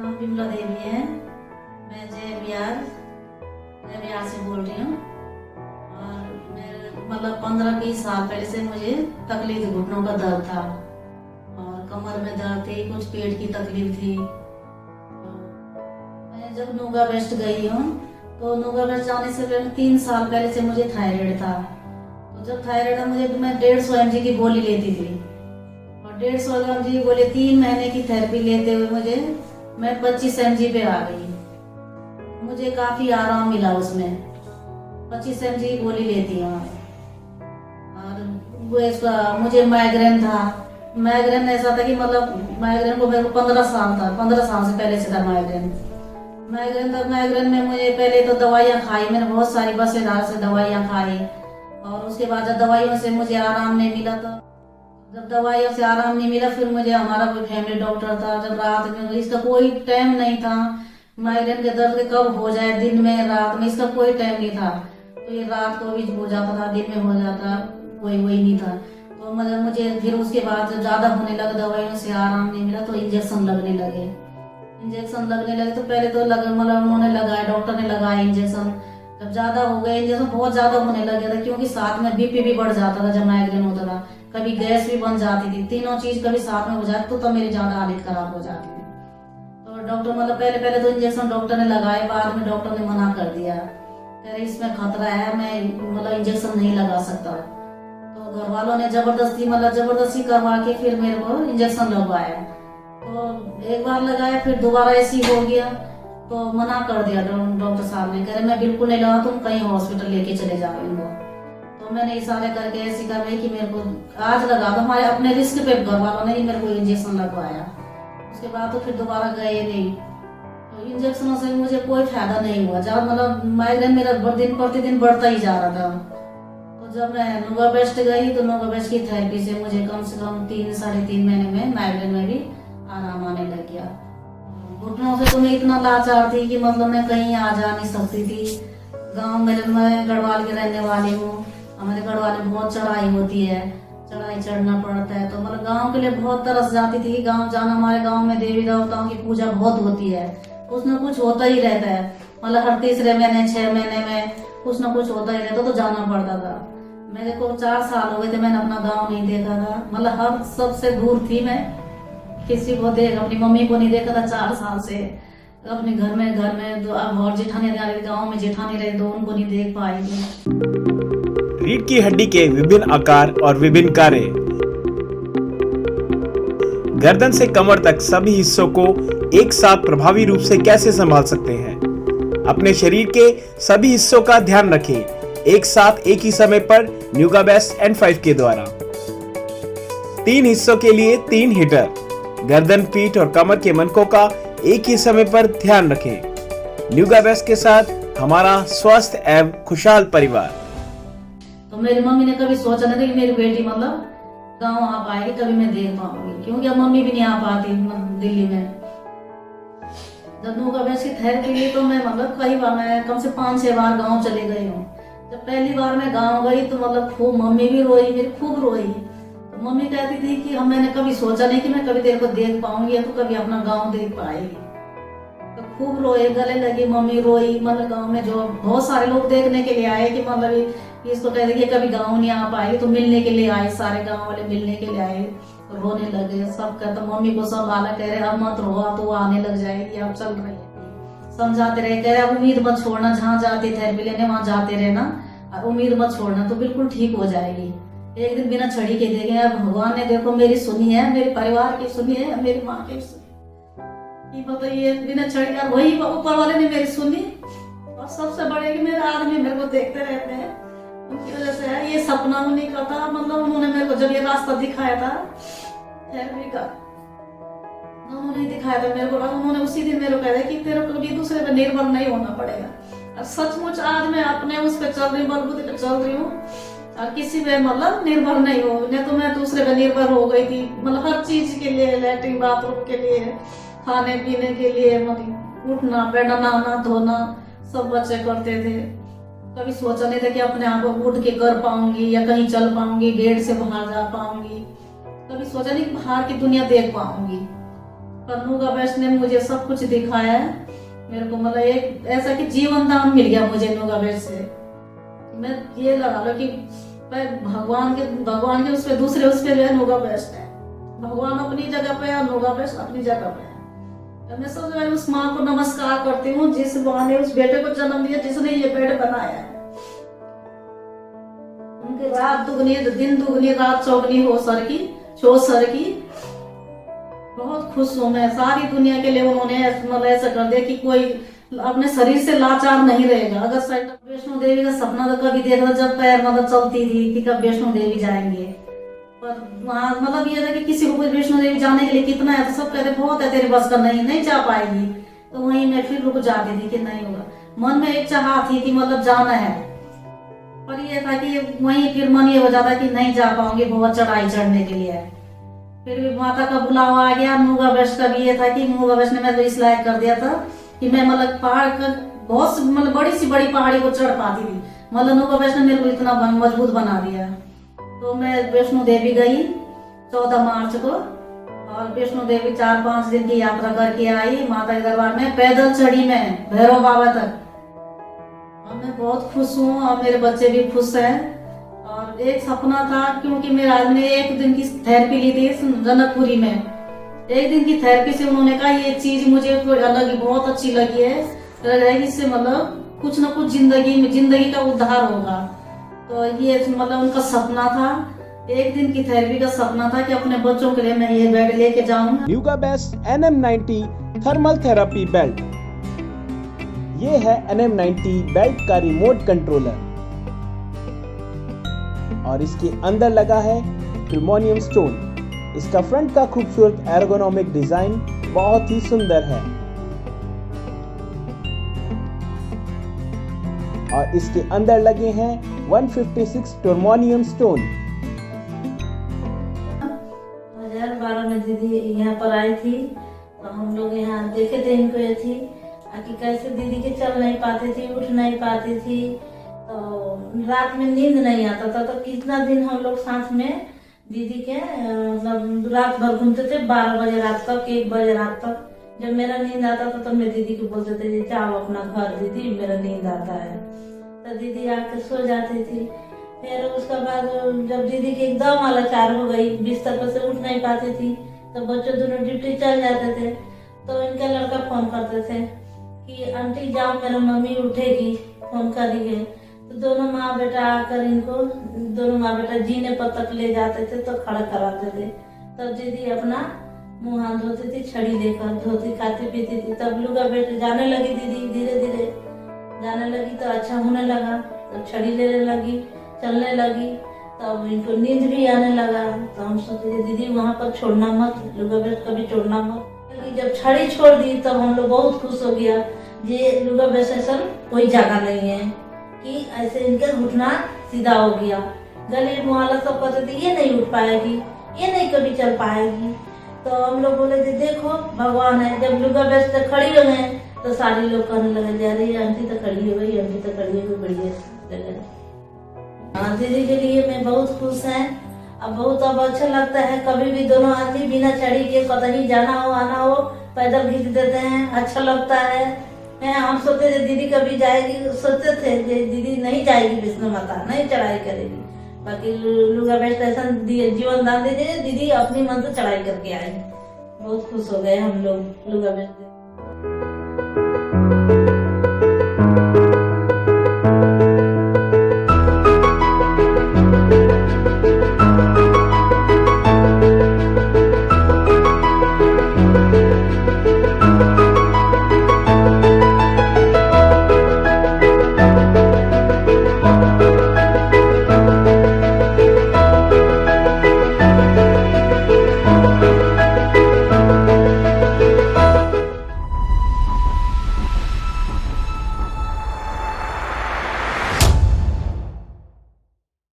नाम विमला देवी है। मैं बिहार से बोल रही हूँ। और मेरे 15-20 साल पहले से मुझे तकलीफ, घुटनों का दर्द था और कमर में दर्द थी, कुछ पेट की तकलीफ थी। तो मैं जब नोगा वेस्ट गई हूँ तो नोगा वेस्ट जाने से पहले 3 साल पहले से मुझे थायराइड था। तो जब थायराइड था मैं 150 mg की गोली लेती थी और 150 mg की गोली 3 महीने की थेरेपी लेते हुए मैं 25 mg पे आ गई। मुझे काफी आराम मिला उसमें। 25 mg की गोली लेती हूँ। और वो इसका मुझे माइग्रेन था। माइग्रेन ऐसा था कि माइग्रेन को मेरे को 15 साल से पहले से था माइग्रेन। माइग्रेन में मुझे पहले तो दवाइयाँ खाई मैंने, बहुत सारी बसेदार से दवाइयाँ खाई। और उसके बाद जब दवाइयों से मुझे आराम नहीं मिला तो जब दवाइयों से आराम नहीं मिला फिर मुझे हमारा कोई फैमिली डॉक्टर था। जब रात में, इसका कोई टाइम नहीं था, माइग्रेन के दर्द कब हो जाए, दिन में रात में, इसका कोई टाइम नहीं था। तो ये रात को भी हो जाता था, दिन में हो जाता, कोई वही नहीं था। तो मुझे फिर उसके बाद जब ज्यादा होने लगा, दवाइयों से आराम नहीं मिला तो इंजेक्शन लगने लगे। तो पहले तो उन्होंने लगाया, डॉक्टर ने लगाया इंजेक्शन। जब ज्यादा हो गए, इंजेक्शन बहुत ज्यादा होने लग गया था, क्योंकि साथ में बीपी भी बढ़ जाता था जब माइग्रेन होता था, कभी गैस भी बन जाती थी। तीनों चीज कभी साथ में हो जाती तो मेरी ज्यादा हालत खराब हो जाती थी। तो डॉक्टर पहले तो इंजेक्शन डॉक्टर ने लगाए, बाद में डॉक्टर ने मना कर दिया, कह रहे इसमें खतरा है, मैं इंजेक्शन नहीं लगा सकता। तो घर वालों ने जबरदस्ती करवा के फिर मेरे को इंजेक्शन लगवाया। तो एक बार लगाया, फिर दोबारा ऐसी हो गया तो मना कर दिया डॉक्टर साहब ने, कह रहे मैं बिल्कुल नहीं लगा, तुम कहीं हॉस्पिटल लेके चले जाओ इनको। तो मैंने इशारे करके ऐसी कर रही कि मेरे को आज लगा दो, हमारे अपने रिस्क पे घर वालों ने ही मेरे को इंजेक्शन लगवाया। उसके बाद तो फिर दोबारा गए नहीं। तो इंजेक्शनों से मुझे कोई फायदा नहीं हुआ। जब माइग्रेन मेरा दिन प्रतिदिन बढ़ता ही जा रहा था। तो जब मैं नोगा वेस्ट गई तो नोगा वेस्ट की थेरेपी से मुझे कम से कम 3-3.5 महीने में माइग्रेन में भी आराम आने लग गया। घुटनों से तो मैं इतना लाचार थी कि मैं कहीं आ जा नहीं सकती थी। गांव में मैं गढ़वाल की रहने वाली हूँ। हमारे गढ़वाल में बहुत चढ़ाई होती है, चढ़ाई चढ़ना पड़ता है। तो गांव के लिए बहुत तरस जाती थी। गांव जाना, हमारे गांव में देवी देवताओं की पूजा बहुत होती है, कुछ न कुछ होता ही रहता है। हर तीसरे महीने 6 महीने में कुछ न कुछ होता ही रहता, तो जाना पड़ता था। मेरे को 4 साल हो गए थे, मैंने अपना गाँव नहीं देखा था। हर सबसे दूर थी मैं, किसी को अपनी मम्मी को नहीं देखा था 4 साल से। अपने घर में और जेठानी गाँव में जेठानी रहे तो उनको नहीं देख पाई थी। रीढ़ की हड्डी के विभिन्न आकार और विभिन्न कार्य। गर्दन से कमर तक सभी हिस्सों को एक साथ प्रभावी रूप से कैसे संभाल सकते हैं? अपने शरीर के सभी हिस्सों का ध्यान रखें एक साथ एक ही समय पर न्यूगाबेस्ट N5 के द्वारा। 3 हिस्सों के लिए 3 हीटर। गर्दन, पीठ और कमर के मनकों का एक ही समय पर ध्यान रखें। न्यूगाबेस्ट के साथ हमारा स्वस्थ एवं खुशहाल परिवार। तो मेरी मम्मी ने कभी सोचा नहीं था कि मेरी बेटी गांव आ पाएगी, कभी मैं देख पाऊंगी, क्योंकि अब मम्मी भी नहीं आ पाती दिल्ली में। जब न्यूगाबेस्ट की थेरेपी ली तो मैं कई बार, मैं कम से 5-6 बार गाँव चले गई हूँ। जब पहली बार मैं गाँव गई तो खूब मम्मी भी रोई, मेरी खूब रोई। मम्मी कहती थी कि मैंने कभी सोचा नहीं कि मैं कभी तेरे को देख पाऊंगी या तो कभी अपना गांव देख पाएगी। तो खूब रोए, गले लगी, मम्मी रोई। गांव में जो बहुत सारे लोग देखने के लिए आए कि इसको कहते कि कभी गांव नहीं आ पाएगी, तो मिलने के लिए आए, सारे गांव वाले मिलने के लिए आए, तो रोने लगे। सब कहते, मम्मी को सब आला कह रहे अब मत रो, अब तो आने लग जाएगी, अब चल रही है। समझाते रहे, कह रहे अब उम्मीद मत छोड़ना, जहाँ जाती थेरेपी लेने वहां जाते रहना, और उम्मीद मत छोड़ना, तो बिल्कुल ठीक हो जाएगी। एक दिन बिना छड़ी के देखे, भगवान ने देखो मेरी सुनी है, मेरे परिवार की सुनी है, मेरी माँ की सुनी। बताइए, बिना छड़ी का वही ऊपर वाले ने मेरी सुनी। और सबसे बड़े कि मेरे आदमी मेरे को देखते रहते हैं, उनकी वजह से है। ये सपना उन्हीं का था। उन्होंने मेरे को जब ये रास्ता दिखाया था थेरेपी का, उन्होंने दिखाया था मेरे को, उन्होंने उसी दिन मेरे को कहा कि तेरे को कभी दूसरे पर निर्भर नहीं होना पड़ेगा। और सचमुच आज मैं अपने उस पर चल रही हूँ, बलबूते पे चल रही हूँ, और किसी पे निर्भर नहीं हो। नहीं तो मैं दूसरे पे निर्भर हो गई थी। हर चीज के लिए, लैट्रिन बाथरूम के लिए, खाने पीने के लिए, उठना बैठना, नहाना धोना सब बच्चे करते थे। कभी सोचा नहीं था कि अपने आप को उठ के कर पाऊंगी या कहीं चल पाऊंगी, गेट से बाहर जा पाऊंगी। कभी सोचा नहीं कि बाहर की दुनिया देख पाऊंगी। कन्नू का बेस्ट ने मुझे सब कुछ दिखाया है मेरे को, मतलब एक ऐसा कि जीवन दान मिल गया मुझे नूगा बेस्ट से। मैं ये लगा लो कि मैं भगवान के उस पे दूसरे उस पे जो है नूगा बेस्ट है। भगवान अपनी जगह पे है, नूगा बेस्ट अपनी जगह पे है। मैं सबसे पहले उस माँ को नमस्कार करती हूँ जिस माँ ने उस बेटे को जन्म दिया, जिसने ये पेट बनाया है। उनकी रात दुगनी दिन दुगनी रात चौगनी हो सर की बहुत खुश हूँ मैं। सारी दुनिया के लिए उन्होंने मतलब ऐसा कर दिया कि कोई अपने शरीर से लाचार नहीं रहेगा। अगर वैष्णो देवी का सपना तो कभी देखा था जब पैर मतलब चलती थी कि कब वैष्णो देवी जाएंगे, पर वहाँ मतलब ये था कि किसी को वैष्णो देवी जाने के लिए कितना है, तो सब कहते बहुत है तेरे बस का, नहीं जा पाएगी। तो वहीं मैं फिर रुक जाती थी कि नहीं होगा। मन में एक चाह थी कि मतलब जाना है, पर ये था कि वहीं फिर मन ये हो जाता कि नहीं जा पाऊंगी, बहुत चढ़ाई चढ़ने के लिए। फिर भी माता का बुलावा आ गया। नूगा बेस्ट का भी ये था कि नूगा बेस्ट ने मेरे को इस लायक कर दिया था कि मैं मतलब पहाड़ का बहुत मतलब बड़ी सी बड़ी पहाड़ी को चढ़ पाती थी। मतलब नूगा बेस्ट ने मेरे को इतना मजबूत बना दिया। तो मैं वैष्णो देवी गई 14 मार्च को, और वैष्णो देवी 4-5 दिन की यात्रा करके आई। माता के दरबार में पैदल चढ़ी मैं भैरव बाबा तक, और मैं बहुत खुश हूँ और मेरे बच्चे भी खुश हैं। और एक सपना था, क्योंकि मेरे आदमी ने 1 दिन की थेरेपी ली थी जनकपुरी में। 1 दिन की थेरेपी से उन्होंने कहा ये चीज मुझे अलग ही बहुत अच्छी लगी है, इससे मतलब कुछ ना कुछ जिंदगी का उद्धार होगा। तो ये मतलब उनका सपना था, 1 दिन की थेरेपी का सपना था कि अपने बच्चों के लिए मैं ये बेड लेके जाऊँ। Nuga best NM90 thermal therapy belt. ये है NM90 बेल्ट का रिमोट कंट्रोलर, और इसके अंदर लगा है क्रोमोनियम स्टोन। इसका फ्रंट का खूबसूरत एर्गोनॉमिक डिजाइन बहुत ही सुंदर है, और इसके अंदर लगे हैं 156 क्रोमोनियम स्टोन। 2012 में दीदी यहाँ पर आई थी, तो हम लोग यहाँ देखे थे इनको। ये थी कि कैसे दीदी के चल नहीं पाती थी, उठ नहीं पाती थी, तो रात में नींद नहीं आता था। तो कितना दिन हम लोग साथ में दीदी के मतलब रात भर घूमते थे, 12 बजे रात तक, 1 बजे रात तक। जब मेरा नींद आता था तो मैं दीदी को बोलते थे जाओ अपना घर दीदी, मेरा नींद आता है। तो दीदी आके सो जाती थी। फिर उसके बाद जब दीदी की एकदम लाचार हो गई, बिस्तर पर से उठ नहीं पाती थी, तो बच्चों दोनों ड्यूटी चल जाते थे। तो इनका लड़का फोन करते थे कि आंटी जाओ मेरा मम्मी उठेगी, फोन करिए। तो दोनों माँ बेटा आकर इनको दोनों माँ बेटा जीने पर तक ले जाते थे, तो खड़ा कराते थे। तब दीदी अपना मुँह हाथ धोती थी, छड़ी लेकर धोती खाती पीती थी। तब लुगा बेटे जाने लगी दीदी, धीरे धीरे जाने लगी तो अच्छा होने लगा। तो छड़ी लेने लगी, चलने लगी, तब इनको नींद भी आने लगा। तो हम सोचे दीदी वहाँ पर छोड़ना मत, लुगा बेट कभी छोड़ना मत। जब छड़ी छोड़ दी तब हम लोग बहुत खुश हो गया। ये लुगा बेट ऐसा कोई जगह नहीं है कि ऐसे इनका घुटना सीधा हो गया। गली मुहल्ला सब कहते थे ये नहीं उठ पाएगी, ये नहीं कभी चल पाएगी। तो हम लोग बोले थे देखो भगवान है। जब लुगा बेट से खड़ी हो गए तो सारे लोग कहने लगे जा रही आंटी तो खड़ी हो गई, आंटी तो खड़ी हो गई, बढ़िया। दीदी के लिए मैं बहुत खुश है। अब बहुत अब अच्छा लगता है। कभी भी दोनों आदमी बिना छड़ी के कहीं जाना हो आना हो पैदल खींच देते हैं, अच्छा लगता है। हम सोचते थे दीदी कभी जाएगी, सोचते थे दीदी नहीं जाएगी वैष्णो माता, नहीं चढ़ाई करेगी। बाकी लुगा बेस्ट ऐसा जीवन दान दे दीदी अपनी मन से चढ़ाई करके आई। बहुत खुश हो गए हम लोग लुगा बेस्ट।